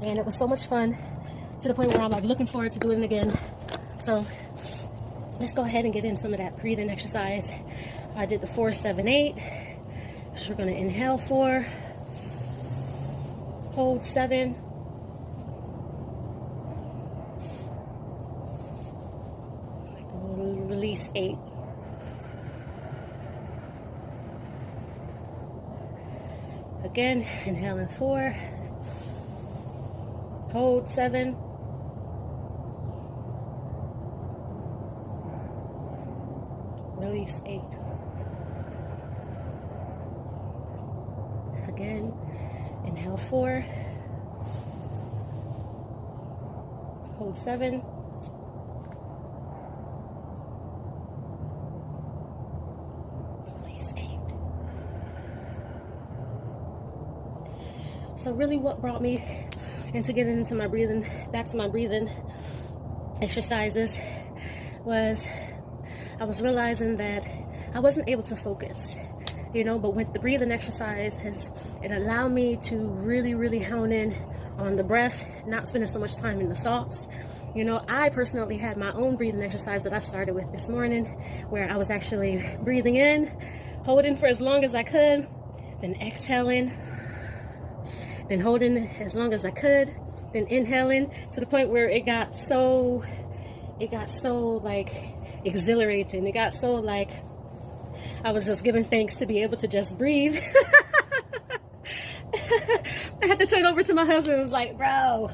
and it was so much fun to the point where I'm like looking forward to doing it again. So let's go ahead and get in some of that breathing exercise. I did the 4-7-8. So we're going to inhale 4, hold 7, release 8. Again, inhaling 4, hold 7, release 8. Again, inhale 4, hold 7, release 8. So really what brought me into getting into my breathing, back to my breathing exercises, was I was realizing that I wasn't able to focus, but with the breathing exercises, it allowed me to really hone in on the breath, not spending so much time in the thoughts. I personally had my own breathing exercise that I started with this morning, where I was actually breathing in, holding for as long as I could, then exhaling, then holding as long as I could, then inhaling, to the point where it got so like exhilarating. It got so like I was just giving thanks to be able to just breathe. I had to turn over to my husband and was like, bro,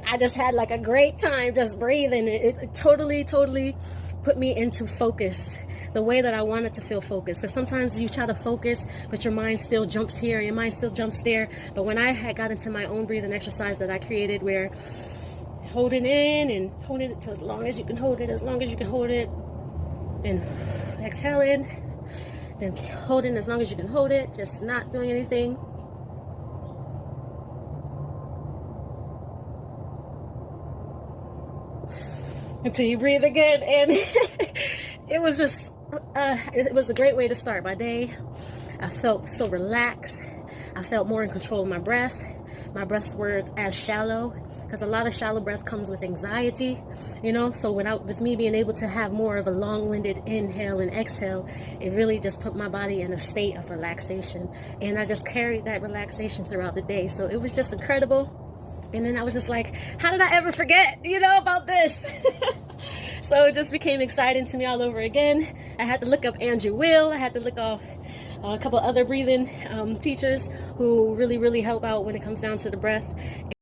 I just had like a great time just breathing. It totally put me into focus, the way that I wanted to feel focused. Because sometimes you try to focus, but your mind still jumps here, your mind still jumps there. But when I had got into my own breathing exercise that I created, where holding in and holding it to as long as you can hold it, then exhaling, then holding as long as you can hold it, just not doing anything. Until you breathe again. And it was just, it was a great way to start my day. I felt so relaxed. I felt more in control of my breath. My breaths weren't as shallow, because a lot of shallow breath comes with anxiety, so with me being able to have more of a long-winded inhale and exhale, it really just put my body in a state of relaxation, and I just carried that relaxation throughout the day. So it was just incredible. And then I was just like, how did I ever forget, about this? So it just became exciting to me all over again. I had to look up Andrew Will. I had to look off a couple other breathing teachers who really help out when it comes down to the breath.